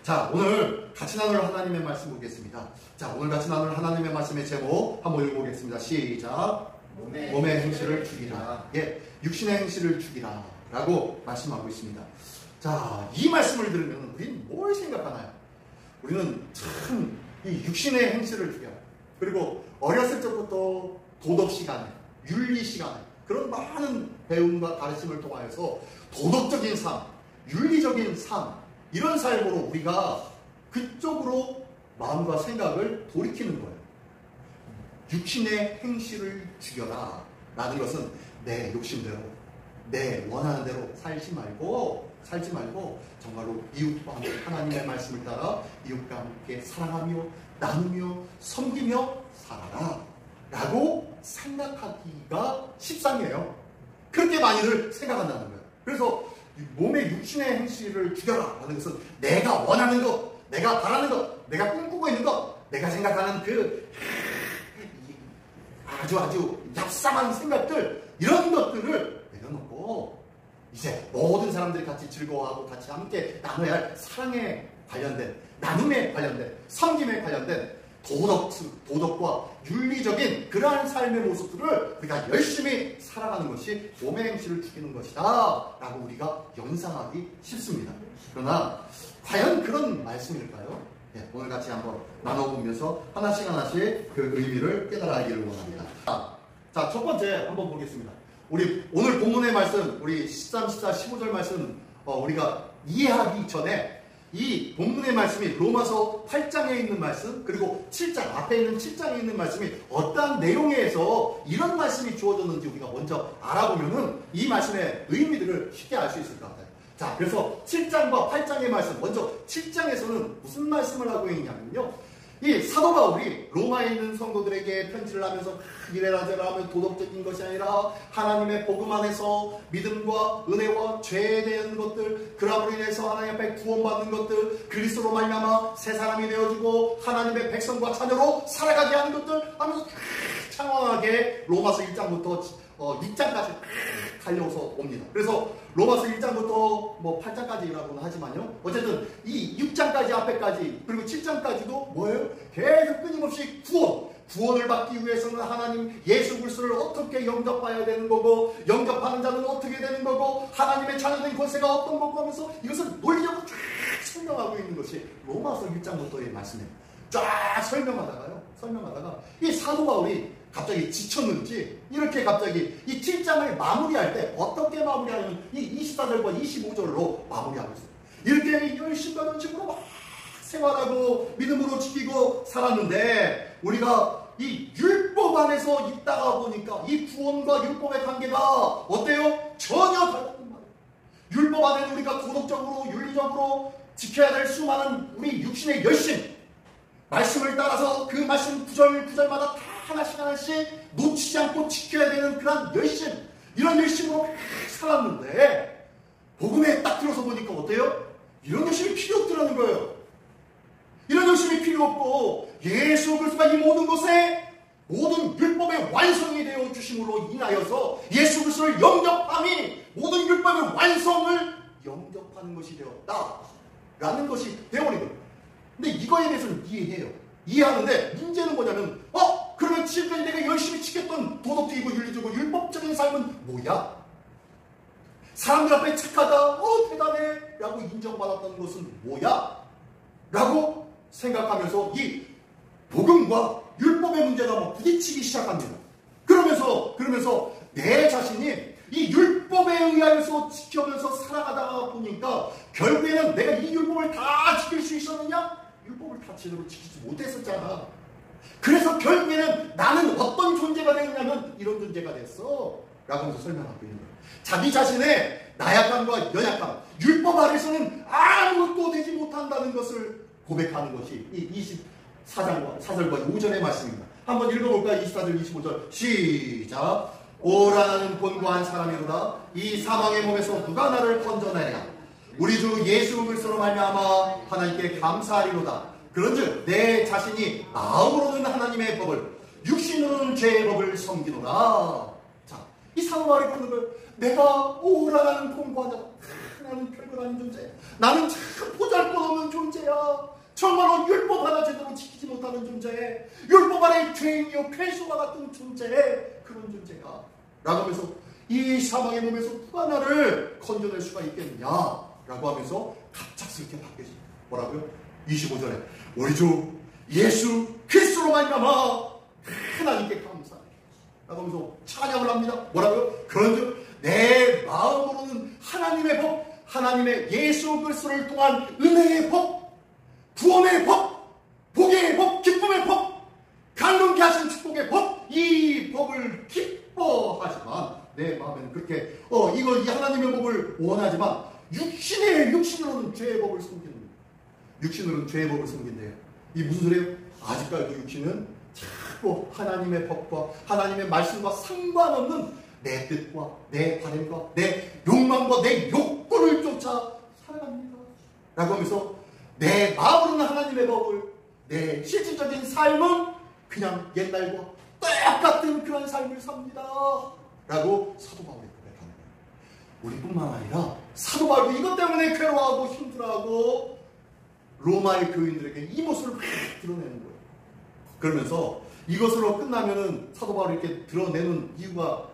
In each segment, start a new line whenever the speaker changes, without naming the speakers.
자, 오늘 같이 나눌 하나님의 말씀 보겠습니다. 자, 오늘 같이 나눌 하나님의 말씀의 제목 한번 읽어보겠습니다. 시작. 몸의 행실을 죽이라. 예, 육신의 행실을 죽이라 라고 말씀하고 있습니다. 자, 이 말씀을 들으면 우리는 뭘 생각하나요? 우리는 참 이 육신의 행실을 죽여라. 그리고 어렸을 적부터 도덕 시간에, 윤리 시간에 그런 많은 배움과 가르침을 통하여서 도덕적인 삶, 윤리적인 삶, 이런 삶으로 우리가 그쪽으로 마음과 생각을 돌이키는 거예요. 육신의 행실을 죽여라 라는 것은 내 욕심대로, 내 원하는 대로 살지 말고 정말로 이웃과 함께 하나님의 말씀을 따라 이웃과 함께 사랑하며 나누며 섬기며 살아라 라고 생각하기가 십상이에요. 그렇게 많이들 생각한다는 거예요. 그래서 몸의 육신의 행실을 죽여라 라는 것은 내가 원하는 것, 내가 바라는 것, 내가 꿈꾸고 있는 것, 내가 생각하는 그 아주 얍삽한 생각들, 이런 것들을 내려놓고 이제 모든 사람들이 같이 즐거워하고 같이 함께 나눠야 할 사랑에 관련된, 나눔에 관련된, 섬김에 관련된 도덕과 윤리적인 그러한 삶의 모습들을 우리가 열심히 살아가는 것이 몸의 행실을 죽이는 것이다 라고 우리가 연상하기 쉽습니다. 그러나 과연 그런 말씀일까요? 네, 오늘 같이 한번 나눠보면서 하나씩 그 의미를 깨달아가기를 원합니다. 자, 첫 번째 한번 보겠습니다. 우리 오늘 본문의 말씀, 우리 13, 14, 15절 말씀 우리가 이해하기 전에 이 본문의 말씀이 로마서 8장에 있는 말씀, 그리고 7장, 앞에 있는 7장에 있는 말씀이 어떠한 내용에서 이런 말씀이 주어졌는지 우리가 먼저 알아보면은 이 말씀의 의미들을 쉽게 알 수 있을 것 같아요. 자, 그래서 7장과 8장의 말씀, 먼저 7장에서는 무슨 말씀을 하고 있냐면요, 이 사도 바울이 로마에 있는 성도들에게 편지를 하면서 이래라 저래라 하면 도덕적인 것이 아니라 하나님의 복음 안에서 믿음과 은혜와 죄에 대한 것들, 그럼으로 인해서 하나님 앞에 구원받는 것들, 그리스도로 말미암아 새 사람이 되어지고 하나님의 백성과 자녀로 살아가게 하는 것들 하면서 창황하게 로마서 1장부터 6장까지 달려서 옵니다. 그래서 로마서 1장부터 8장까지라고는 하지만요, 어쨌든 이 6장까지 앞에까지 그리고 7장까지도 뭐예요? 계속 끊임없이 구원을 받기 위해서는 하나님 예수 그리스도를 어떻게 영접해야 되는 거고, 영접하는 자는 어떻게 되는 거고, 하나님의 자녀된 권세가 어떤 거고 하면서 이것을 논리적으로 쫙 설명하고 있는 것이 로마서 1장부터의 말씀이에요. 쫙 설명하다가 이 사도 바울이 갑자기 지쳤는지 이렇게 갑자기 이 7장을 마무리할 때 어떻게 마무리하냐면 이 24절과 25절로 마무리하고 있어요. 이렇게 열심히 하는 식으로 막 생활하고 믿음으로 지키고 살았는데 우리가 이 율법 안에서 있다가 보니까 이 구원과 율법의 관계가 어때요? 전혀 다르단 말이에요. 율법 안에는 우리가 도덕적으로 윤리적으로 지켜야 될 수많은 우리 육신의 열심, 말씀을 따라서 그 말씀 구절마다 다 하나씩 놓치지 않고 지켜야 되는 그런 열심, 이런 열심으로 살았는데 복음에 딱 들어서 보니까 어때요? 이런 열심이 필요 없더라는 거예요. 이런 열심이 필요 없고 예수 그리스도가 이 모든 것에 모든 율법의 완성이 되어 주심으로 인하여서 예수 그리스도를 영접함이 모든 율법의 완성을 영접하는 것이 되었다라는 것이 되어버린 거예요. 근데 이거에 대해서는 이해하는데 문제는 뭐냐면 그러면 지금까지 내가 열심히 지켰던 도덕적이고 윤리적이고 율법적인 삶은 뭐야? 사람들 앞에 착하다, 대단해 라고 인정받았던 것은 뭐야? 라고 생각하면서 이 복음과 율법의 문제가 막 부딪히기 시작합니다. 그러면서 내 자신이 이 율법에 의하여서 지켜면서 살아가다가 보니까 결국에는 내가 이 율법을 다 지킬 수 있었느냐? 율법을 다 제대로 지키지 못했었잖아. 그래서 결국에는 나는 어떤 존재가 되느냐면 이런 존재가 됐어 라고 하면서 설명하고 있는 거예요. 자기 자신의 나약함과 연약함, 율법 아래서는 아무것도 되지 못한다는 것을 고백하는 것이 이 24절과 5절의 말씀입니다. 한번 읽어볼까요? 24절 25절 시작. 오라 나는 곤고한 사람이로다. 이 사망의 몸에서 누가 나를 건져내랴. 우리 주 예수 그리스도로 말미암아 하나님께 감사하리로다. 그런즉 내 자신이 마음으로는 하나님의 법을, 육신으로는 죄의 법을 섬기노라. 자, 이 사도 바울이 그러는 거예요. 내가 오라가는 곤고하다. 나는 별것 아닌 존재. 나는 참 보잘것없는 존재야. 정말로 율법 하나 제대로 지키지 못하는 존재. 율법 안에 죄인이요 폐수와 같은 존재. 그런 존재야. 라고 하면서 이 사망의 몸에서 누가 나를 건져낼 수가 있겠느냐 라고 하면서 갑작스럽게 바뀌어집니다. 뭐라고요? 25절에 우리 주 예수 그리스도로 말미암아 하나님께 감사해 라고 하면서 찬양을 합니다. 뭐라고요? 그런즉 내 마음으로는 하나님의 법, 하나님의 예수 그리스도를 통한 은혜의 법, 구원의 법, 복의 법, 기쁨의 법, 강동케 하신 축복의 법, 이 법을 기뻐하지만 내 마음에는 그렇게 이 하나님의 법을 원하지만 육신으로는 죄의 법을 숨기는 거예요. 육신으로는 죄의 법을 숨긴대요. 이 무슨 소리예요? 아직까지도 육신은 자꾸 하나님의 법과 하나님의 말씀과 상관없는 내 뜻과 내 바램과 내 욕망과 내 욕구를 쫓아 살아갑니다. 라고 하면서 내 마음으로는 하나님의 법을, 내 실질적인 삶은 그냥 옛날과 똑같은 그런 삶을 삽니다. 라고 사도 바울이 고백하는 거예요. 우리뿐만 아니라 사도 바울도 이것 때문에 괴로워하고 힘들어하고 로마의 교인들에게 이 모습을 막 드러내는 거예요. 그러면서 이것으로 끝나면은 사도 바울이 이렇게 드러내는 이유가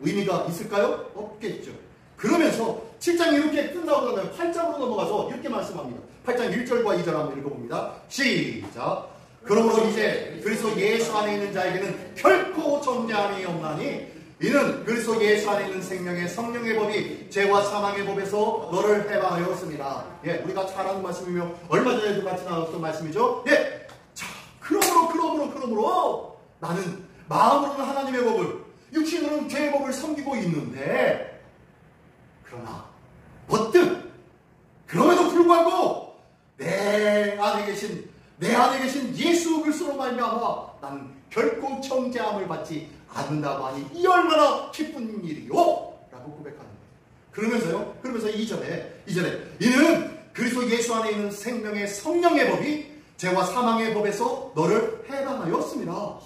의미가 있을까요? 없겠죠. 그러면서 7장이 이렇게 끝나고 나면 8장으로 넘어가서 이렇게 말씀합니다. 8장 1절과 2절 한번 읽어봅니다. 시작. 그러므로 이제 그리스도 예수 안에 있는 자에게는 결코 정죄함이 없나니 이는 그리스도 예수 안에 있는 생명의 성령의 법이 죄와 사망의 법에서 너를 해방하였습니다. 예, 우리가 잘 아는 말씀이며 얼마 전에도 같이 나눴던 말씀이죠. 예, 자, 그러므로 나는 마음으로는 하나님의 법을, 육신으로는 죄의 법을 섬기고 있는데, 그러나 버뜩 그럼에도 불구하고 내 안에 계신 예수 그리스도로 말미암아 나는 결코 정죄함을 받지 않는다고 하니 이 얼마나 기쁜 일이요? 라고 고백하는 거예요. 그러면서 2절에 이는 그리스도 예수 안에 있는 생명의 성령의 법이 죄와 사망의 법에서 너를 해방하였습니다.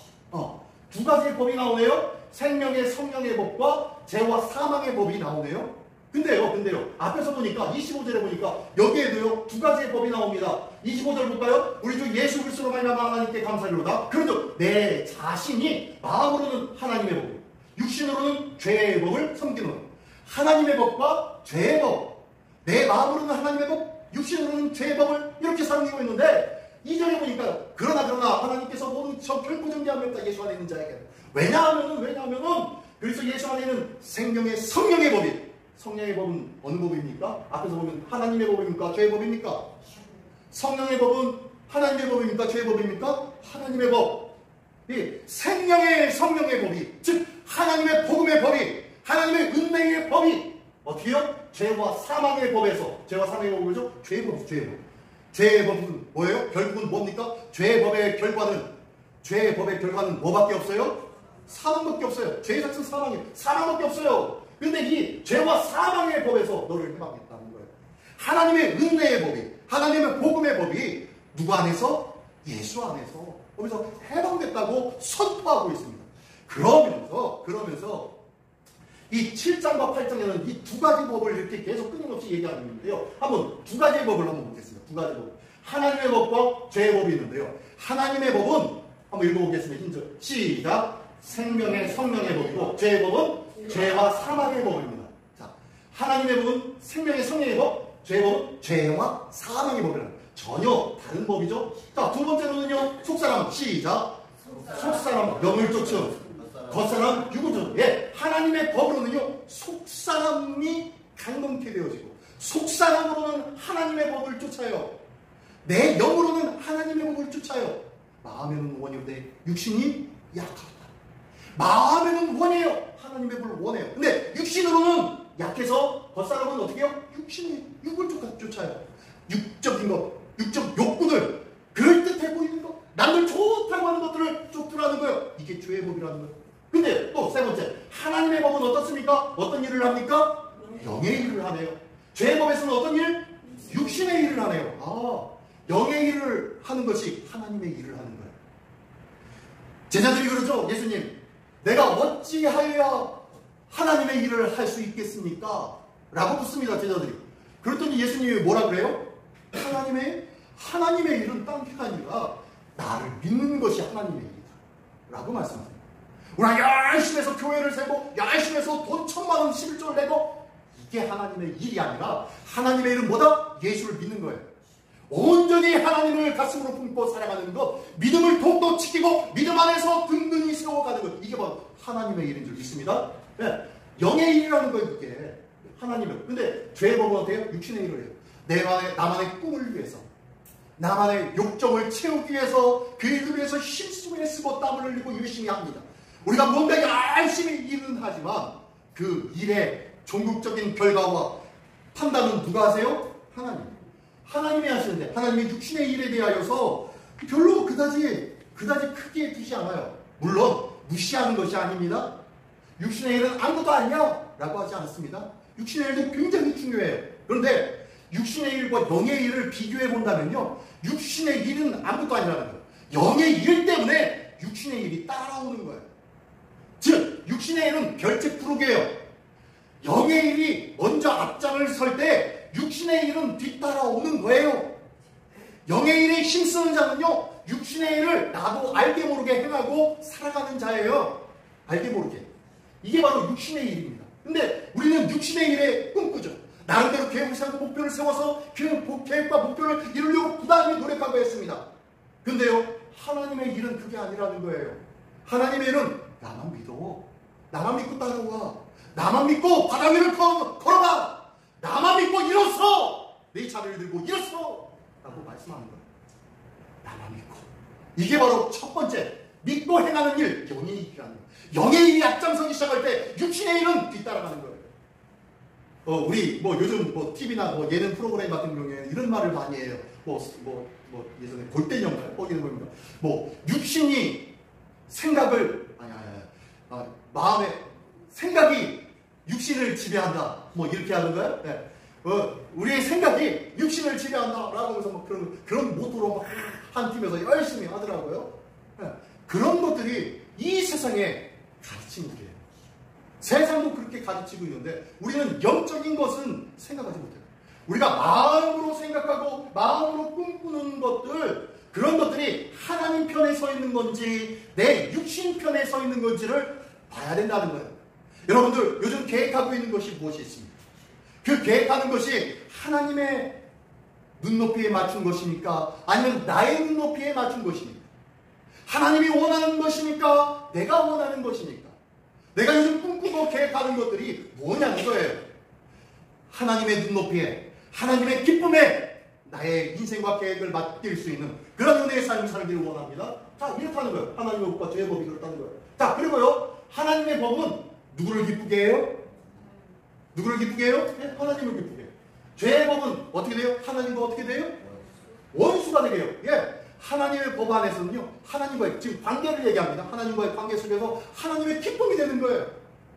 두 가지의 법이 나오네요. 생명의 성령의 법과 죄와 사망의 법이 나오네요. 근데요. 앞에서 보니까 25절에 보니까 여기에도요 두 가지의 법이 나옵니다. 25절 볼까요? 우리 주 예수 그리스도로 말미암아 하나님께 감사드리로다. 그런즉 내 자신이 마음으로는 하나님의 법, 육신으로는 죄의 법을 섬기는 하나님의 법과 죄의 법, 내 마음으로는 하나님의 법, 육신으로는 죄의 법을 이렇게 섬기고 있는데 2절에 보니까 그러나 하나님께서 모든 결코 정죄함이 없다 예수 안에 있는 자에게. 왜냐하면은 그리스도 예수 안에 있는 생명의 성령의 법이, 성령의 법은 어느 법입니까? 앞에서 보면 하나님의 법입니까? 죄의 법입니까? 성령의 법은 하나님의 법입니까? 죄의 법입니까? 하나님의 법. 이 생명의 성령의 법이, 즉 하나님의 복음의 법이, 하나님의 은혜의 법이 어떻게요? 죄와 사망의 법에서, 죄와 사망의 법이 뭐죠? 죄의 법이죠. 죄의 법. 죄의 법은 뭐예요? 결국은 뭡니까? 죄의 법의 결과는 뭐밖에 없어요? 사망밖에 없어요. 죄의 삭은 사망밖에 없어요. 근데 이 죄와 사망의 법에서 너를 해방했다는 거예요. 하나님의 은혜의 법이, 하나님의 복음의 법이 누구 안에서? 예수 안에서. 거기서 해방됐다고 선포하고 있습니다. 그러면서 이 7장과 8장에는 이 두 가지 법을 이렇게 계속 끊임없이 얘기하고 있는데요. 한번 두 가지의 법을 한번 보겠습니다. 두 가지 법. 하나님의 법과 죄의 법이 있는데요. 하나님의 법은 한번 읽어보겠습니다. 흰절. 시작. 생명의 성령의 법이고 죄의 법은 죄와 사망의 법입니다. 자, 하나님의 법은 생명의 성령의 법, 죄의 법은 죄와 사망의 법이라는 전혀 다른 법이죠. 자, 두 번째로는요. 속사람. 시작. 속사람 영을 쫓음, 겉사람 육을 쫓음. 예, 하나님의 법으로는요. 속사람이 강동케 되어지고 속사람으로는 하나님의 법을 쫓아요. 내 영으로는 하나님의 법을 쫓아요. 마음에는 원인데 육신이 약하다. 마음에는 원해요. 하나님의 법을 원해요. 근데 육신으로는 약해서 겉사람은 어떻게 해요? 육을 쫓아요. 육적인 것, 육적 욕구들, 그럴듯해 보이는 것, 남들 좋다고 하는 것들을 쫓으라는 거예요. 이게 죄의 법이라는 거예요. 근데 또 세 번째, 하나님의 법은 어떻습니까? 어떤 일을 합니까? 영의 일을 하네요. 죄의 법에서는 어떤 일? 육신의 일을 하네요. 영의 일을 하는 것이 하나님의 일을 하는 거예요. 제자들이 그러죠. 예수님, 내가 어찌하여야 하나님의 일을 할 수 있겠습니까? 라고 묻습니다. 제자들이. 그랬더니 예수님이 뭐라 그래요? 하나님의 일은 딴 게 아니라 나를 믿는 것이 하나님의 일이다 라고 말씀하세요. 우리가 열심히 해서 교회를 세고 열심히 해서 돈 1,000,000원 11조를 내고 이게 하나님의 일이 아니라 하나님의 일은 뭐다? 예수를 믿는 거예요. 온전히 하나님을 가슴으로 품고 살아가는 것, 믿음을 독도 지키고 믿음 안에서 든든히 세워가는 것, 이게 바로 하나님의 일인 줄 믿습니다. 네. 영의 일이라는 거예요. 그게 하나님은. 근데 죄의 법은 어때요? 육신의 일을 해요. 나만의 꿈을 위해서, 나만의 욕정을 채우기 위해서, 그 위해서 힘쓰고 애쓰고 땀을 흘리고 열심히 합니다. 우리가 뭔가 열심히 일은 하지만 그 일의 종국적인 결과와 판단은 누가 하세요? 하나님이 하시는데, 하나님의 육신의 일에 대하여서 별로 그다지 크게 두지 않아요. 물론 무시하는 것이 아닙니다. 육신의 일은 아무것도 아니야 라고 하지 않습니다. 육신의 일도 굉장히 중요해요. 그런데 육신의 일과 영의 일을 비교해 본다면요, 육신의 일은 아무것도 아니라는 거예요. 영의 일 때문에 육신의 일이 따라오는 거예요. 즉 육신의 일은 별책부르게요. 영의 일이 먼저 앞장을 설 때 육신의 일은 뒤따라오는 거예요. 영의 일에 힘쓰는 자는요, 육신의 일을 나도 알게 모르게 행하고 살아가는 자예요. 알게 모르게. 이게 바로 육신의 일입니다. 근데 우리는 육신의 일에 꿈꾸죠. 나름대로 계획을 세우고 목표를 세워서 계획과 목표를 이루려고 부단히 노력하고 했습니다. 근데요, 하나님의 일은 그게 아니라는 거예요. 하나님의 일은 나만 믿어. 나만 믿고 따라와. 나만 믿고 바다 위를 걸어봐. 나만 믿고 일어서. 내 차를 들고 일어서. 라고 말씀하는 거예요. 나만 믿고. 이게 바로 첫 번째. 믿고 행하는 일, 영의 일이라는 거예요. 영의 일이 앞장서기 시작할 때 육신의 일은 뒤따라가는 거예요. 우리 요즘 TV나 예능 프로그램 같은 경우에는 이런 말을 많이 해요. 예전에 골대 연말 이런 겁니다. 육신이 생각을 마음의 생각이 육신을 지배한다. 이렇게 하는 거예요. 네. 우리의 생각이 육신을 지배한다. 라고 해서 그런 모토로 한 팀에서 열심히 하더라고요. 네. 그런 것들이 이 세상에 가르치는 거예요. 세상도 그렇게 가르치고 있는데 우리는 영적인 것은 생각하지 못해요. 우리가 마음으로 생각하고 마음으로 꿈꾸는 것들, 그런 것들이 하나님 편에 서 있는 건지 내 육신 편에 서 있는 건지를 봐야 된다는 거예요. 여러분들 요즘 계획하고 있는 것이 무엇이 있습니까? 그 계획하는 것이 하나님의 눈높이에 맞춘 것입니까? 아니면 나의 눈높이에 맞춘 것입니까? 하나님이 원하는 것입니까? 내가 원하는 것입니까? 내가 요즘 꿈꾸고 계획하는 것들이 뭐냐는 거예요. 하나님의 눈높이에, 하나님의 기쁨에 나의 인생과 계획을 맡길 수 있는 그런 은혜의 삶을 살기를 원합니다. 자, 이렇다는 거예요. 하나님의 법과 죄의 법이 그렇다는 거예요. 자, 그리고요, 하나님의 법은 누구를 기쁘게 해요? 누구를 기쁘게 해요? 네, 하나님을 기쁘게 해요. 죄의 법은 어떻게 돼요? 하나님과 어떻게 돼요? 원수가 되게 해요. 예. 하나님의 법 안에서는요, 하나님과의 지금 관계를 얘기합니다. 하나님과의 관계 속에서 하나님의 기쁨이 되는 거예요.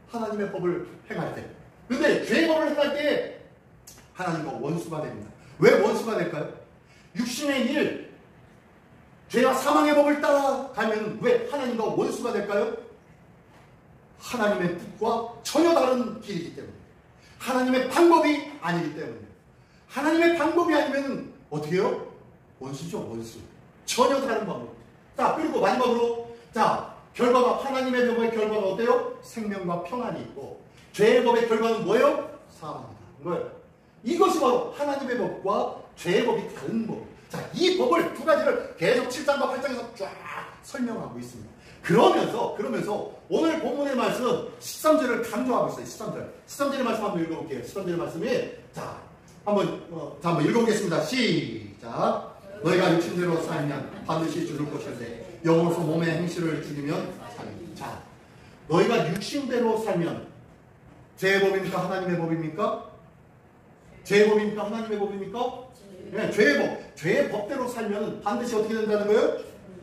하나님의 법을 행할 때. 근데 죄의 법을 행할 때 하나님과 원수가 됩니다. 왜 원수가 될까요? 육신의 일, 죄와 사망의 법을 따라가면 왜 하나님과 원수가 될까요? 하나님의 뜻과 전혀 다른 길이기 때문에. 하나님의 방법이 아니기 때문에. 하나님의 방법이 아니면 어떻게 해요? 원수죠, 원수. 전혀 다른 방법. 자, 그리고 마지막으로, 자, 결과가, 하나님의 법의 결과가 어때요? 생명과 평안이 있고, 죄의 법의 결과는 뭐예요? 사망이다. 뭐예요? 이것이 바로 하나님의 법과 죄의 법이 다른 법. 자, 이 법을 두 가지를 계속 7장과 8장에서 쫙 설명하고 있습니다. 그러면서 오늘 본문의 말씀 13절을 강조하고 있어요. 13절의 말씀 한번 읽어볼게요. 13절의 말씀이, 자, 한번 읽어보겠습니다. 시작. 너희가 육신대로 살면 반드시 죽을 것인데 영으로서 몸의 행실을 죽이면 살리라. 자, 너희가 육신대로 살면 죄의 법입니까? 하나님의 법입니까? 죄의 법입니까? 하나님의 법입니까? 네, 죄의 법대로 살면 반드시 어떻게 된다는 거예요?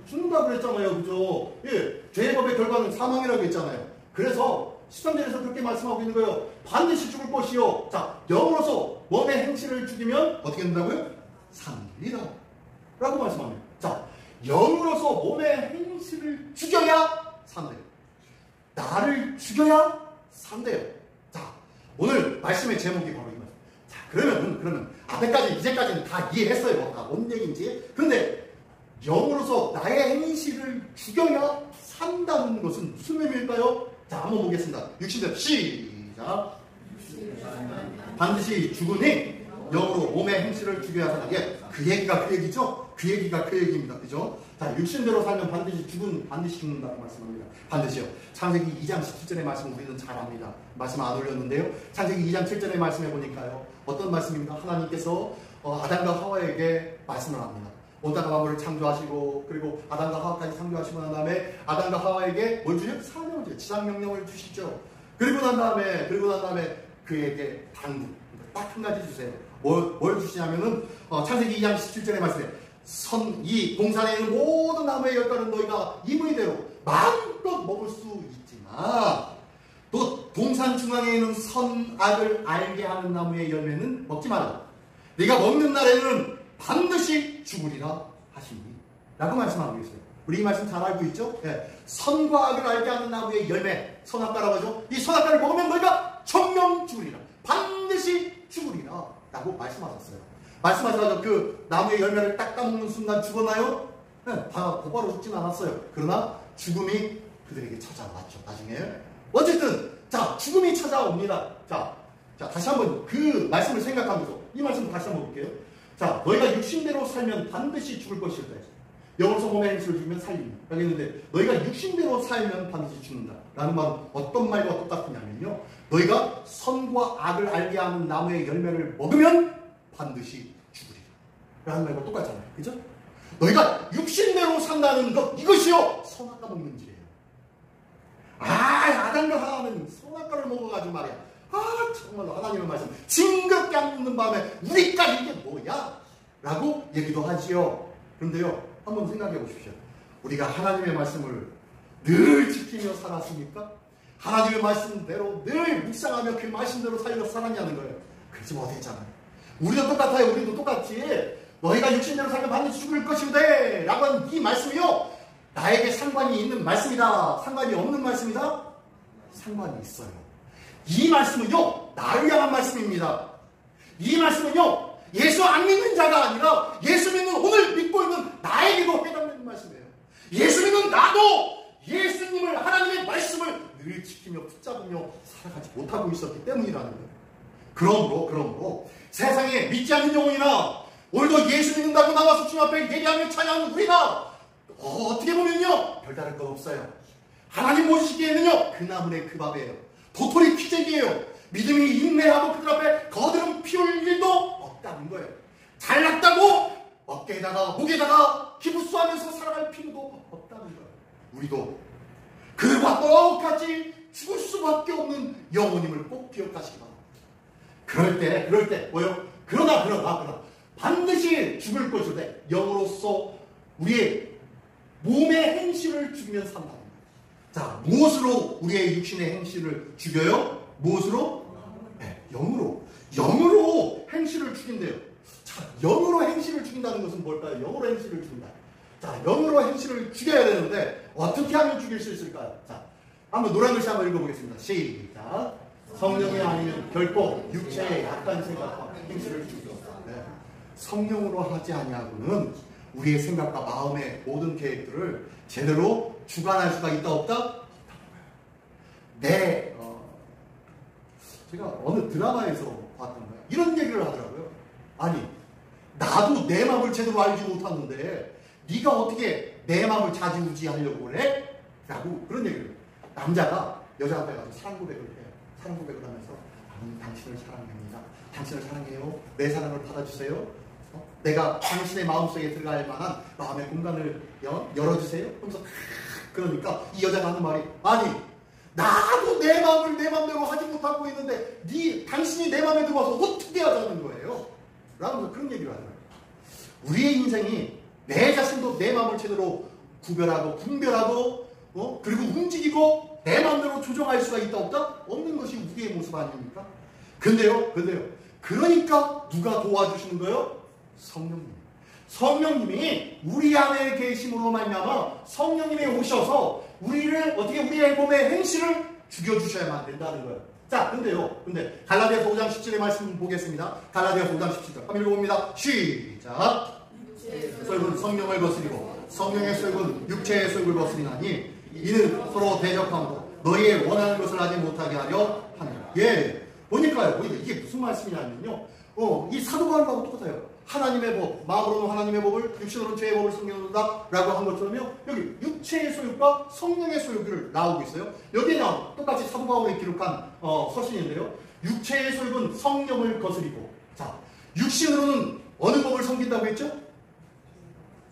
죽는다고 그랬잖아요. 그죠? 예, 죄의 법의 결과는 사망이라고 했잖아요. 그래서 13절에서 그렇게 말씀하고 있는 거예요. 반드시 죽을 것이요. 자, 영으로서 몸의 행실을 죽이면 어떻게 된다고요? 살리라. 라고 말씀합니다. 자, 영으로서 몸의 행실을 죽여야 산대요. 나를 죽여야 산대요. 자, 오늘 말씀의 제목이 바로 이거예요. 자, 그러면 앞에까지 이제까지는 다 이해했어요. 다 뭔 얘기인지. 그런데 영으로서 나의 행실을 죽여야 산다는 것은 무슨 의미일까요? 자, 한번 보겠습니다. 60대 시작. 반드시 죽으니 영으로 몸의 행실을 죽여야 산다. 그 얘기가 그 얘기죠? 그 얘기가 그 얘기입니다. 그죠? 자, 육신대로 살면 반드시 죽는다고 말씀합니다. 반드시요. 창세기 2장 17절의 말씀 우리는 잘 압니다. 말씀 안 올렸는데요. 창세기 2장 7절의 말씀해 보니까요. 어떤 말씀입니까? 하나님께서 아담과 하와에게 말씀을 합니다. 온 땅과 만물을 창조하시고, 그리고 아담과 하와까지 창조하시고 난 다음에 아담과 하와에게 뭘 주죠? 사명을 주죠. 지상명령을 주시죠. 그리고 난 다음에 그에게 당부, 딱 한 가지 주세요. 뭘 주시냐면은 창세기 2장 17절의 말씀에 이 동산에 있는 모든 나무의 열가는 너희가 임의대로 마음껏 먹을 수 있지만 또 동산 중앙에 있는 선악을 알게 하는 나무의 열매는 먹지 말라. 네가 먹는 날에는 반드시 죽으리라 하시니 라고 말씀하고 계세요. 우리 이 말씀 잘 알고 있죠? 예. 선과 악을 알게 하는 나무의 열매, 선악과라고 하죠. 이 선악과를 먹으면 너희가 정령 죽으리라. 반드시 죽으리라 라고 말씀하셨어요. 말씀하셔서 그 나무의 열매를 딱 따먹는 순간 죽었나요? 네, 곧바로 죽진 않았어요. 그러나 죽음이 그들에게 찾아왔죠. 나중에. 어쨌든 자, 죽음이 찾아옵니다. 자, 다시 한번 그 말씀을 생각하면서 이 말씀을 다시 한번 볼게요. 자, 너희가 육신대로 살면 반드시 죽을 것일 때 영으로서 몸의 행실을 죽이면 살립니다. 여기 있는데 너희가 육신대로 살면 반드시 죽는다 라는 말은 어떤 말과 똑같으냐면요, 너희가 선과 악을 알게 하는 나무의 열매를 먹으면 반드시 죽으리라 라는 말과 똑같잖아요. 그죠? 너희가 육신대로 산다는 것, 이것이요 선악과 먹는 질이에요. 아담과 하와는 선악과를 먹어가지고 말이야, 정말로 하나님의 말씀 징그럽게 안 묻는 밤에 우리까지 이게 뭐야? 라고 얘기도 하지요. 그런데요, 한번 생각해 보십시오. 우리가 하나님의 말씀을 늘 지키며 살았습니까? 하나님의 말씀대로 늘 묵상하며 그 말씀대로 살았냐는 거예요. 그렇지 못했잖아요. 우리도 똑같아요. 우리도 똑같지. 너희가 육신대로 살면 반드시 죽을 것인데 라고 하는 이 말씀이요, 나에게 상관이 있는 말씀이다, 상관이 없는 말씀이다? 상관이 있어요. 이 말씀은요, 나를 향한 말씀입니다. 이 말씀은요, 예수 안 믿는 자가 아니라 예수 믿는, 오늘 믿고 있는 나에게도 해당되는 말씀이에요. 예수 믿는 나도 예수님을, 하나님의 말씀을 늘 지키며 붙잡으며 살아가지 못하고 있었기 때문이라는 거예요. 그러므로 세상에 믿지 않는 영혼이나 오늘도 예수 믿는다고 나와서 주님 앞에 예배하며 찬양하는 우리나 어떻게 보면요, 별다를 건 없어요. 하나님 모시기에는요, 그 나무의 그 밥이에요. 도토리 피재기예요. 믿음이 인내하고 그들 앞에 거드름 피울 일도 없다는 거예요. 잘났다고 어깨에다가 목에다가 기부수하면서 살아갈 필요도 없다는 거예요. 우리도 그들과 똑같이 죽을 수밖에 없는 영혼임을 꼭 기억하시기 바랍니다. 그럴 때 뭐요? 그러나 반드시 죽을 것일 때 영으로서 우리의 몸의 행실을 죽이면 산다. 자, 무엇으로 우리의 육신의 행실을 죽여요? 무엇으로? 네, 영으로 행실을 죽인대요. 자, 영으로 행실을 죽인다는 것은 뭘까요? 영으로 행실을 죽인다. 자, 영으로 행실을 죽여야 되는데 어떻게 하면 죽일 수 있을까요? 자, 한번 노란 글씨 한번 읽어보겠습니다. 시작. 성령이 아니면 결코 육체의 약한 생각과 행실을 죽이고, 네. 성령으로 하지 아니하고는 우리의 생각과 마음의 모든 계획들을 제대로 주관할 수가 있다 없다? 제가 어느 드라마에서 봤던 거예요. 이런 얘기를 하더라고요. 아니, 나도 내 마음을 제대로 알지 못하는데 네가 어떻게 내 마음을 좌지우지하려고 그래? 라고 그런 얘기를 해요. 남자가 여자 앞에 가서 사랑 고백을 해요. 사랑 고백을 하면서 당신을 사랑합니다. 당신을 사랑해요. 내 사랑을 받아주세요. 내가 당신의 마음속에 들어갈 만한 마음의 공간을 열어주세요. 그러면서 그러니까 이 여자가 하는 말이, 아니, 나도 내 마음을 내 마음대로 하지 못하고 있는데 당신이 내 마음에 들어와서 어떻게 하자는 거예요? 라면서 그런 얘기를 하는 거예요. 우리의 인생이 내 자신도 내 마음을 제대로 구별하고 분별하고 그리고 움직이고 내 마음대로 조정할 수가 있다 없다? 없는 것이 우리의 모습 아닙니까? 근데요 그러니까 누가 도와주시는 거예요? 성령님이 우리 안에 계심으로 말미암아 성령님이 오셔서 우리를 어떻게 우리의 몸의 행실을 죽여주셔야만 된다는 거예요. 자, 근데 갈라디아서 5장 17의 말씀 보겠습니다. 갈라디아서 5장 17절. 한번 읽어봅니다. 시작. 쏠군 성령을 거스리고 성령의 쏠군 육체의 쏠을 거스리나니 이는 서로 대적함으로 너희의 원하는 것을 하지 못하게 하려 하느니라. 예, 보니까요. 이게 무슨 말씀이냐면요. 이 사도 바울하고 똑같아요. 하나님의 법, 마음으로는 하나님의 법을, 육신으로는 죄의 법을 섬기는다 라고 한 것처럼요. 여기 육체의 소욕과 성령의 소욕을 나오고 있어요. 여기에 나온 똑같이 사도 바울이 기록한 서신인데요. 육체의 소욕은 성령을 거스리고, 자, 육신으로는 어느 법을 섬긴다고 했죠?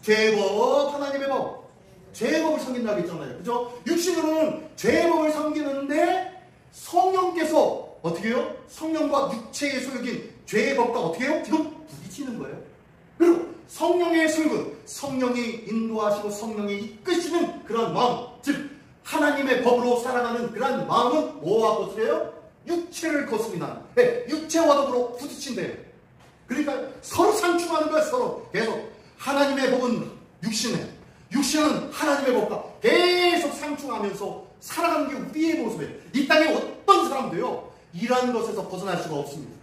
죄의 법, 하나님의 법. 죄의 법을 섬긴다고 했잖아요. 그죠? 육신으로는 죄의 법을 섬기는데 성령께서 어떻게 해요? 성령과 육체의 소욕인 죄의 법과 어떻게 해요? 지금 부딪히는 거예요. 그리고 성령의 소욕은 성령이 인도하시고 성령이 이끄시는 그런 마음, 즉 하나님의 법으로 살아가는 그런 마음은 뭐와 거스려요? 육체를 거스리는, 네, 육체와 더불어 부딪힌대요. 그러니까 서로 상충하는 거예요. 서로 계속 하나님의 법은 육신에, 육신은 하나님의 법과 계속 상충하면서 살아가는 게 우리의 모습이에요. 이 땅에 어떤 사람도요 이러한 것에서 벗어날 수가 없습니다.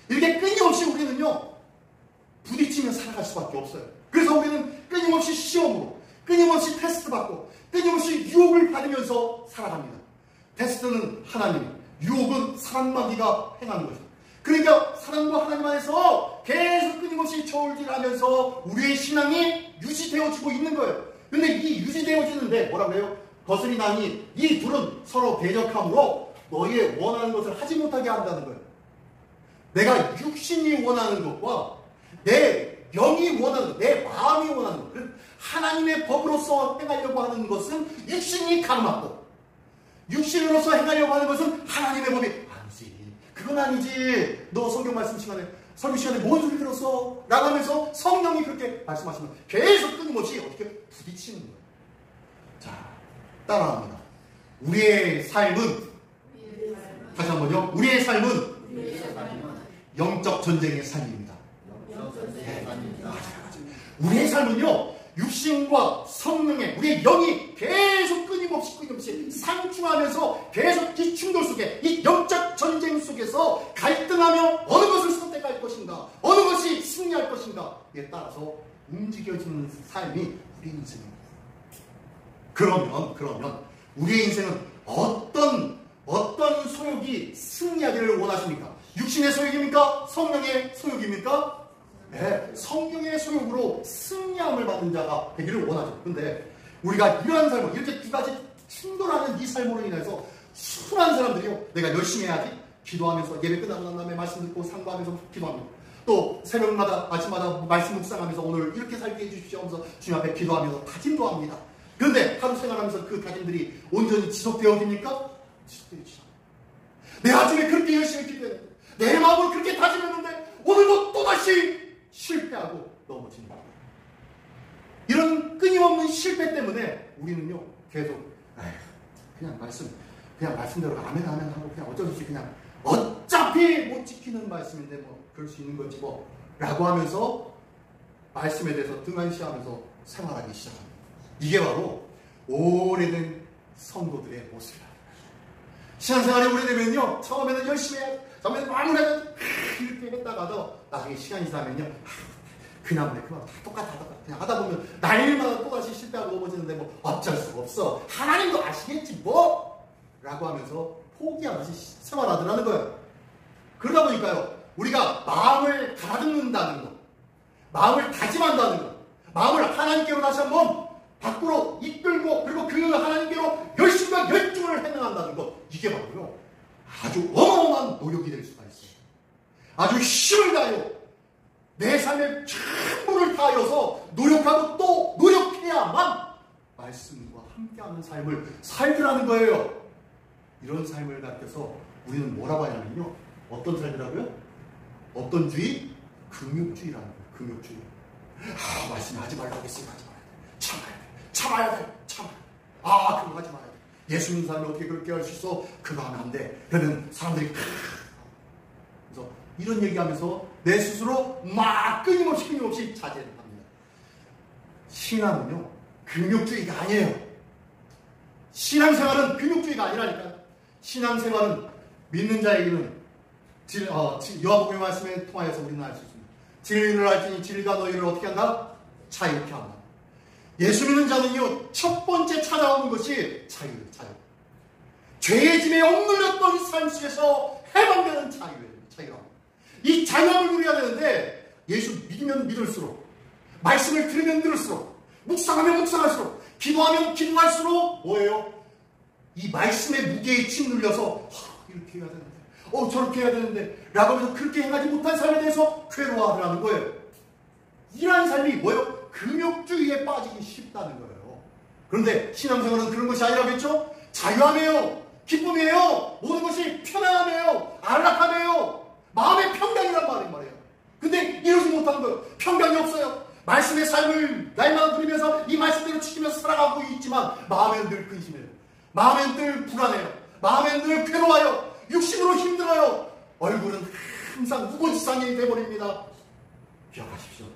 이렇게 끊임없이 우리는요 부딪히며 살아갈 수밖에 없어요. 그래서 우리는 끊임없이 시험으로, 끊임없이 테스트 받고, 끊임없이 유혹을 받으면서 살아갑니다. 테스트는 하나님, 유혹은 사람마귀가 행하는 거죠. 그러니까 사람과 하나님 안에서 계속 끊임없이 저울질하면서 우리의 신앙이 유지되어지고 있는 거예요. 근데 이 유지되어지는데 뭐라고 해요? 거스리나니 이 둘은 서로 대적함으로 너희의 원하는 것을 하지 못하게 한다는 거예요. 내가 육신이 원하는 것과 내 영이 원하는 것, 내 마음이 원하는 것, 하나님의 법으로서 행하려고 하는 것은 육신이 가능하고, 육신으로서 행하려고 하는 것은 하나님의 법이 아니지. 그건 아니지. 너 성경 말씀 시간에, 설교 시간에 뭔 소리 들었어? 라고 하면서 성령이 그렇게 말씀하시면 계속 끊임없이 어떻게 부딪히는 거예요. 자, 따라합니다. 우리의 삶은, 다시 한번요. 우리의 삶은 영적 전쟁의 삶입니다. 우리의 삶은요, 육신과 성령의 우리의 영이 계속 끊임없이 상충하면서 계속 이 충돌 속에, 이 영적 전쟁 속에서 갈등하며 어느 것을 선택할 것인가, 어느 것이 승리할 것인가에 따라서 움직여지는 삶이 우리 인생입니다. 그러면 우리의 인생은 어떤 소욕이 승리하기를 원하십니까? 육신의 소욕입니까? 성령의 소욕입니까? 네, 성령의 소욕으로 승리함을 받는 자가 되기를 원하죠. 근데 우리가 이러한 삶을, 이렇게 두 가지 충돌하는 이 삶으로 인해서 수많은 사람들이요, 내가 열심히 해야지, 기도하면서 예배 끝나고 난 다음에 말씀 듣고 상고하면서 기도합니다. 또 새벽마다 아침마다 말씀 묵상하면서 오늘 이렇게 살게 해주십시오 하면서 주님 앞에 기도하면서 다짐도 합니다. 그런데 하루 생활하면서 그 다짐들이 온전히 지속되어집니까? 지속되어지죠. 내 아침에 그렇게 열심히 기도했는데, 내 마음으로 그렇게 다짐했는데 오늘도 또다시 실패하고 넘어집니다. 이런 끊임없는 실패 때문에 우리는요 계속 그냥 말씀대로 아멘 하고 그냥 어쩔 수 없이 그냥 어차피 못 지키는 말씀인데 뭐 그럴 수 있는 거지 뭐 라고 하면서 말씀에 대해서 등한시하면서 생활하기 시작합니다. 이게 바로 오래된 성도들의 모습이에요. 신앙생활이 오래되면요, 처음에는 열심히 해야, 처음에는 마무리하면 이렇게 했다가도 나중에 시간이 지나면요, 그냥 똑같아. 그냥 하다 보면 날마다 또다시 실패하고 넘어지는데 뭐 어쩔 수가 없어. 하나님도 아시겠지 뭐? 라고 하면서 포기하듯이 생활하더라는 거예요. 그러다 보니까요, 우리가 마음을 가다듬는다는 것, 마음을 다짐한다는 것, 마음을 하나님께로 다시 한번 밖으로 이끌고, 그리고 그 하나님께로 열심과 열중을 행한다는 것, 이게 바로요 아주 어마어마한 노력이 될 수가 있어요. 아주 힘을 다하여 내 삶에 전부를 다하여서 노력하고 또 노력해야만 말씀과 함께하는 삶을 살더라는 거예요. 이런 삶을 가르쳐서 우리는 뭐라고 하냐면요, 어떤 삶이라고요? 어떤 주의? 금욕주의라는 거예요. 금욕주의. 말씀하지 말라고 했으니까 하지 말아야 돼. 참아야 돼. 그거 하지 말아야 돼. 예수 믿는 사람이 어떻게 그렇게 할 수 있어? 그거 하면 안 돼. 그러면 사람들이 그래서 이런 얘기하면서 내 스스로 막 끊임없이 자제를 합니다. 신앙은요, 금욕주의가 아니에요. 신앙생활은 금욕주의가 아니라니까요. 신앙생활은 믿는 자에게는 요한복음의 말씀에 통하여서 우리는 알 수 있습니다. 진리를 알지니 진리가 너희를 어떻게 한다? 자유케 한다. 예수 믿는 자는요, 첫 번째 찾아오는 것이 자유예요. 자유. 죄의 짐에 억눌렸던 삶 속에서 해방되는 자유예요. 자유함. 이 자유함을 누려야 되는데, 예수 믿으면 믿을수록, 말씀을 들으면 들을수록, 묵상하면 묵상할수록, 기도하면 기도할수록 뭐예요? 이 말씀의 무게에 짓눌려서 이렇게 해야 되는데, 저렇게 해야 되는데 라고 해서 그렇게 행하지 못한 삶에 대해서 괴로워하라는 거예요. 이러한 삶이 뭐예요? 금욕주의에 빠지기 쉽다는 거예요. 그런데 신앙생활은 그런 것이 아니라겠죠? 자유함이에요. 기쁨이에요. 모든 것이 편안함이에요. 안락함이에요. 마음의 평강이란 말이에요. 근데 이러지 못하는 거예요. 평강이 없어요. 말씀의 삶을 날마다 누리면서 이 말씀대로 지키면서 살아가고 있지만 마음엔 늘 근심해요. 마음엔 늘 불안해요. 마음엔 늘 괴로워요. 육신으로 힘들어요. 얼굴은 항상 우거지상이 되어버립니다. 기억하십시오.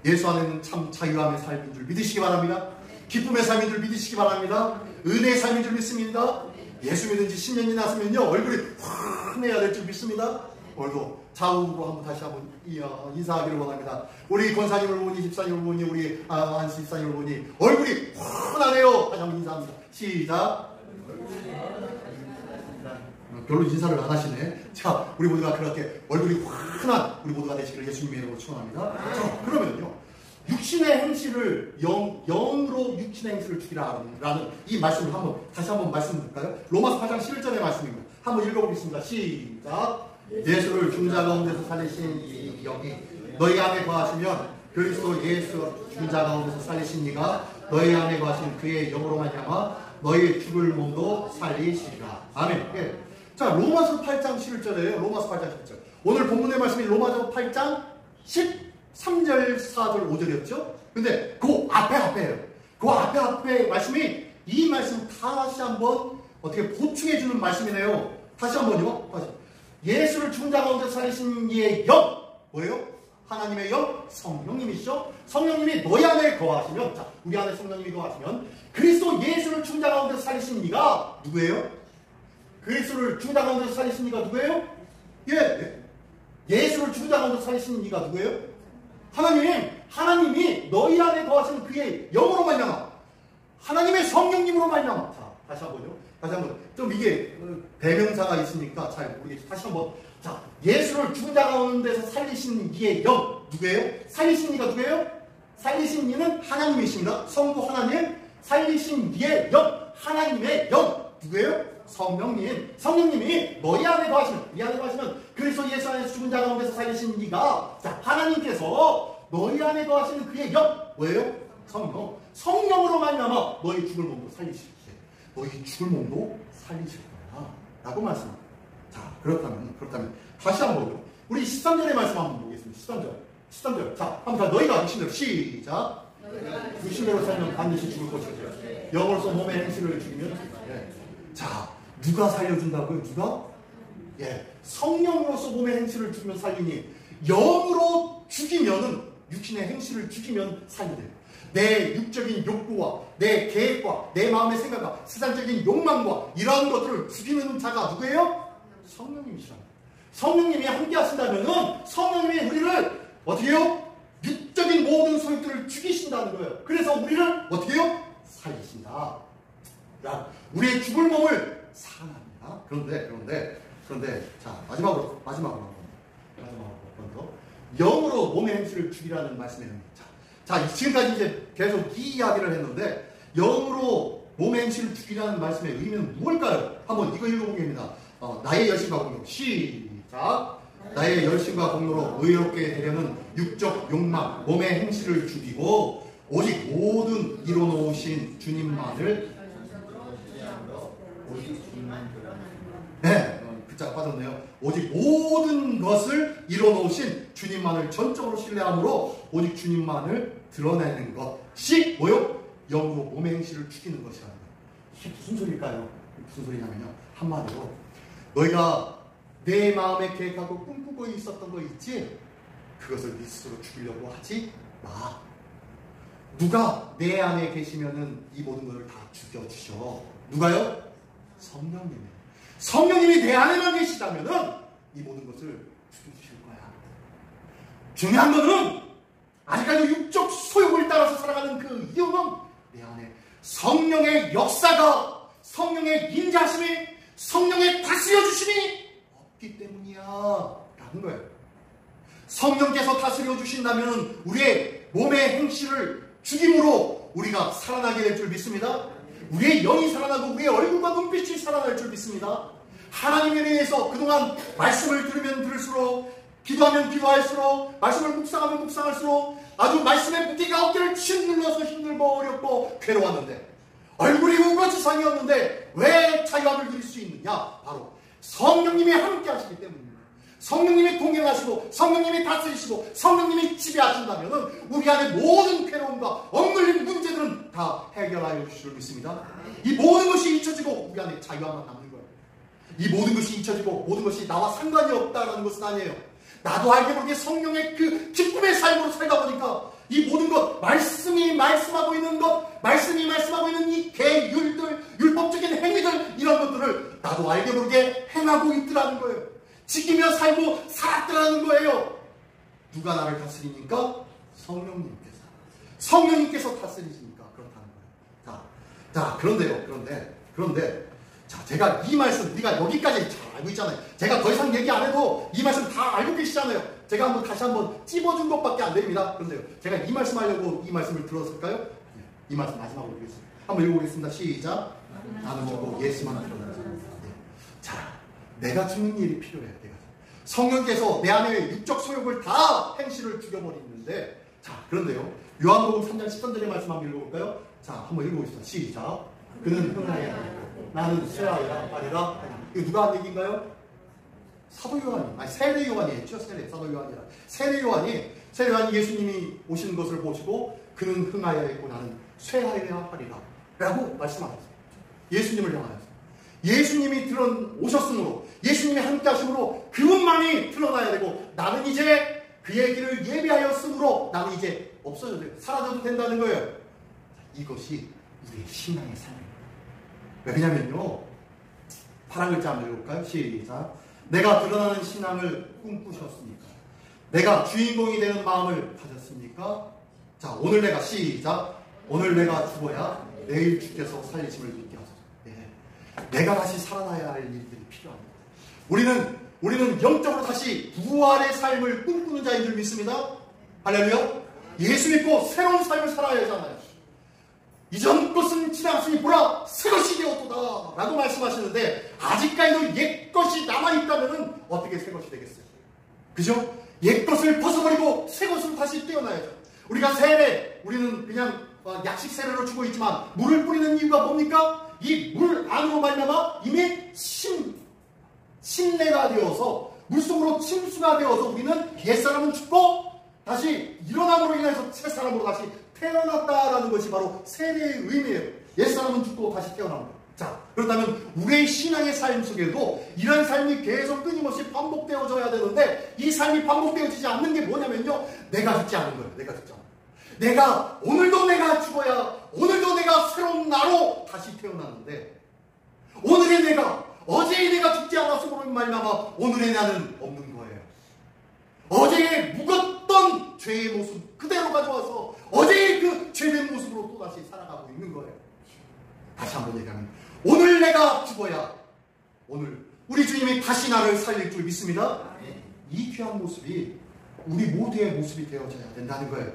예수 안에는 참 자유함의 삶인 줄 믿으시기 바랍니다. 기쁨의 삶인 줄 믿으시기 바랍니다. 은혜의 삶인 줄 믿습니다. 예수 믿은 지 10년이 났으면요, 얼굴이 환해야 될 줄 믿습니다. 오늘도 좌우로 한번 다시 한번 인사하기를 원합니다. 우리 권사님을 보니, 집사님을 보니, 우리 안씨 집사님을 보니 얼굴이 환하네요. 다시 한번 인사합니다. 시작. 별로 인사를 안 하시네. 자, 우리 모두가 그렇게 얼굴이 환한 우리 모두가 되시기를 예수님의 이름으로 축원합니다. 자, 그러면요, 육신의 행실을 영으로 육신의 행실을 죽이라라는 이 말씀을 다시 한번 말씀드릴까요? 로마서 8장 11절의 말씀입니다. 한번 읽어보겠습니다. 시작. 예수를 죽은 자 가운데서 살리신 이 영이 너희 안에 거하시면 그리스도 예수 죽은 자 가운데서 살리신 이가 너희 안에 거하신 그의 영으로 말미암아 너희 죽을 몸도 살리시리라. 아멘. 예. 자, 로마서 8장 11절이에요. 로마서 8장 11절. 오늘 본문의 말씀이 로마서 8장 13절, 4절, 5절이었죠? 근데 그 앞에예요. 그 앞에 말씀이 이 말씀 다시 한번 어떻게 보충해주는 말씀이네요. 다시 한번요. 다시. 예수를 죽은 자 가운데 살리신 이의 영. 뭐예요? 하나님의 영, 성령님이시죠? 성령님이 너희 안에 거하시면, 자, 우리 안에 성령님이 거하시면 그리스도 예수를 죽은 자 가운데 살리신 이가 누구예요? 그리스도를 죽은 자 가운데 살리신 이가 누구예요? 예. 예수를 죽은 자 가운데 살리신 이가 누구예요? 하나님이 너희 안에 거하시는 그의 영으로 말미암아, 하나님의 성령님으로 말미암아. 자, 다시 한번 좀 이게 대명사가 있으니까 잘 모르겠죠. 다시 한번. 자, 예수를 죽은 자 가운데서 살리신 이의 영 누구예요? 살리신 이가 누구예요? 살리신 이는 하나님이십니다. 성부 하나님. 살리신 이의 영, 하나님의 영 누구예요? 성령님이 너희 안에 거하시면, 이 안에 거하시면 그리스도 예수 안에서 죽은 자 가운데서 살리신 이가, 자, 하나님께서 너희 안에 거하시는 그의 영 뭐예요? 성령으로 말미암아 너희 죽을 몸도 살리실 거예요. 너희 죽을 몸도 살리실 거야 라고 말씀합니다. 자, 그렇다면 다시 한번 우리 13절의 말씀 한번 보겠습니다. 13절. 자, 한번 다 너희가 육신대로 시작. 육신대로 살면 반드시 죽을 것이죠. 영으로서 몸의 행실을 죽이면, 예. 자, 누가 살려준다고요? 누가? 예, 성령으로서 몸의 행실을 죽이면 살리니, 영으로 죽이면은, 육신의 행실을 죽이면 살리돼요. 내 육적인 욕구와 내 계획과 내 마음의 생각과 세상적인 욕망과 이러한 것들을 죽이는 자가 누구예요? 성령님이시랍니다. 성령님이 함께 하신다면은 성령님이 우리를 어떻게 해요? 육적인 모든 소욕들을 죽이신다는 거예요. 그래서 우리를 어떻게 해요? 살리신다. 우리의 죽을 몸을 살아납니다. 그런데 자, 마지막으로 한번 더. 영으로 몸의 행실을 죽이라는 말씀입니다. 자, 지금까지 이제 계속 이 이야기를 했는데, 영으로 몸의 행실을 죽이라는 말씀의 의미는 무엇일까요? 한번 이거 읽어보겠습니다. 나의 열심과 공로. 시작. 나의 열심과 공로로 의롭게 되려는 육적 욕망, 몸의 행실을 죽이고 오직 모든 이뤄놓으신 주님만을, 네, 글자가 빠졌네요. 오직 모든 것을 이뤄놓으신 주님만을 전적으로 신뢰함으로 오직 주님만을 드러내는 것이 뭐요? 영으로 몸의 행실을 죽이는 것이라는 거예요. 이게 무슨 소리일까요? 무슨 소리냐면요, 한마디로 너희가 내 마음에 계획하고 꿈꾸고 있었던 거 있지? 그것을 네 스스로 죽이려고 하지 마. 누가 내 안에 계시면은 이 모든 것을 다 죽여주셔. 누가요? 성령님이에요. 성령님이 내 안에만 계시다면은 이 모든 것을 죽여주실 거야. 중요한 것은 아직까지 육적 소욕을 따라서 살아가는 그 이유는 내 안에 성령의 역사가, 성령의 인자하심이, 성령의 다스려 주심이 없기 때문이야 라는 거예요. 성령께서 다스려 주신다면 우리의 몸의 행실을 죽임으로 우리가 살아나게 될 줄 믿습니다. 우리의 영이 살아나고 우리의 얼굴과 눈빛이 살아날 줄 믿습니다. 하나님에 대해서 그동안 말씀을 들으면 들을수록, 기도하면 기도할수록, 말씀을 묵상하면 묵상할수록 아주 말씀의 무게가 어깨를 친 눌러서 힘들고 어렵고 괴로웠는데, 얼굴이 우거지상이었는데 왜 자유함을 누릴 수 있느냐? 바로 성령님이 함께 하시기 때문입니다. 성령님이 동행하시고 성령님이 다스리시고 성령님이 지배하신다면 우리 안에 모든 괴로움과 억눌린 문제들은 다 해결하여 주실 줄 믿습니다. 이 모든 것이 잊혀지고 우리 안에 자유함만 남는 거예요. 이 모든 것이 잊혀지고 모든 것이 나와 상관이 없다라는 것은 아니에요. 나도 알게 모르게 성령의 그 기쁨의 삶으로 살다 보니까 이 모든 것, 말씀이 말씀하고 있는 것, 말씀이 말씀하고 있는 이 계율들, 율법적인 행위들, 이런 것들을 나도 알게 모르게 행하고 있더라는 거예요. 지키며 살고 살았더라는 거예요. 누가 나를 다스리니까? 성령님께서 다스리시니까 그렇다는 거예요. 자, 그런데 자, 제가 이 말씀, 우리가 여기까지 잘 알고 있잖아요. 제가 더 이상 얘기 안 해도 이 말씀 다 알고 계시잖아요. 제가 다시 한번 찝어준 것밖에 안 됩니다. 그런데요, 제가 이 말씀 하려고 이 말씀을 들었을까요? 네, 이 말씀 마지막으로 드리겠습니다. 한번 읽어보겠습니다. 시작. 나는 죽고 예수만 드러나자. 네. 자, 내가 죽는 일이 필요해요. 성령께서 내 안에 육적 소욕을 다 행실을 죽여버리는데, 자, 그런데요, 요한복음 3장 13절의 말씀 한번 읽어볼까요? 자, 한번 읽어보겠습니다. 시작. 그는 흥하여 나는 쇠하여라 하리라. 이거 누가 한 얘기인가요? 사도 요한이, 아니 세례 요한이 했죠. 사도 요한이라. 세례 요한이 예수님이 오시는 것을 보시고 그는 흥하여 했고 나는 쇠하여야 하리라 라고 말씀하셨어요. 예수님을 향하여서. 예수님이 오셨으므로, 예수님이 함께 하심으로 그분만이 드러나야 되고, 나는 이제 그의 길을 예비하였으므로 나는 이제 없어져도 돼요. 사라져도 된다는 거예요. 이것이 우리의 신앙의 삶입니다. 왜냐면요, 파란 글자 한번 읽어볼까요? 시작. 내가 드러나는 신앙을 꿈꾸셨습니까? 내가 주인공이 되는 마음을 가졌습니까? 자, 오늘 내가 시작. 오늘 내가 죽어야 내일 주께서 살리심을 믿게 하소서. 내가 다시 살아나야 할 일들이 필요합니다. 우리는 영적으로 다시 부활의 삶을 꿈꾸는 자인 줄 믿습니다. 할렐루야. 예수 믿고 새로운 삶을 살아야 하잖아요. 이전 것은 지나갔으니 보라 새 것이 되었도다 라고 말씀하시는데, 아직까지도 옛 것이 남아있다면 어떻게 새 것이 되겠어요? 그죠? 옛 것을 벗어버리고 새 것으로 다시 깨어나야죠. 우리가 우리는 그냥 약식 세례로 주고 있지만 물을 뿌리는 이유가 뭡니까? 이 물 안으로 말미암아 이미 침례가 되어서 물속으로 침수가 되어서 우리는 옛사람은 죽고 다시 일어남으로 인해서 새사람으로 다시 태어났다라는 것이 바로 세례의 의미예요. 옛사람은 죽고 다시 태어납니다. 자, 그렇다면 우리의 신앙의 삶 속에도 이런 삶이 계속 끊임없이 반복되어져야 되는데, 이 삶이 반복되어지지 않는 게 뭐냐면요, 내가 죽지 않은 거예요. 내가 죽지 않은 거예요. 오늘도 내가 죽어야, 오늘도 내가 새로운 나로 다시 태어났는데, 오늘의 내가, 어제의 내가 죽지 않았으므로 말미암아 오늘의 나는 없는 거예요. 어제의 묵었던 죄의 모습 그대로 가져와서 어제의 그 죄된 모습으로 또다시 살아가고 있는 거예요. 다시 한번 얘기하면, 오늘 내가 죽어야 오늘 우리 주님이 다시 나를 살릴 줄 믿습니다. 이 귀한 모습이 우리 모두의 모습이 되어져야 된다는 거예요.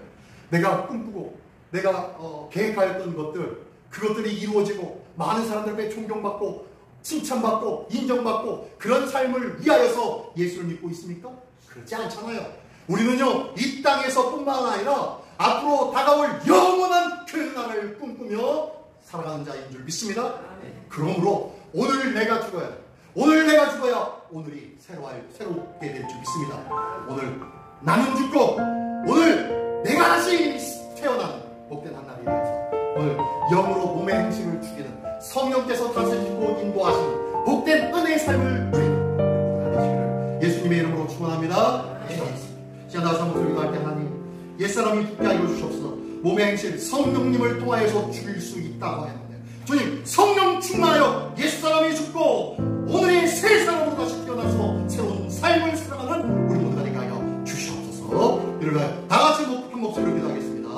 내가 꿈꾸고 내가 계획하였던 것들, 그것들이 이루어지고 많은 사람들에게 존경받고 칭찬받고 인정받고 그런 삶을 위하여서 예수를 믿고 있습니까? 그렇지 않잖아요. 우리는요, 이 땅에서 뿐만 아니라 앞으로 다가올 영원한 그 날을 꿈꾸며 살아가는 자인 줄 믿습니다. 그러므로 오늘 내가 죽어야 오늘이 새롭게 될 줄 믿습니다. 오늘 나는 죽고 오늘 내가 다시 태어난 복된 한 날이 되어서 오늘 영으로 몸의 행실을 죽이는 성령께서 다스리고 인도하시는 복된 은혜의 삶을 누리는 예수님의 이름으로 축원합니다. 시간 다시 한번 기도할 때, 하나님, 옛사람이 붙게 하여 주시옵소서. 몸의 행실 성령님을 통하여서 죽일 수 있다고 했는데, 주님, 성령 충만하여 옛사람이 죽고 오늘의 살아가서 새로운 삶을 살아가는 우리 모두가 되게 하여 주시옵소서. 이를 위하여 다 같이 한 목소리로 기도하겠습니다.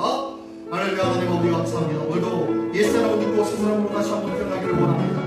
하나님 아버지, 우리 감사합니다. 오늘도 옛사람을 믿고 새 사람으로 다시 한번 태어나기를 원합니다.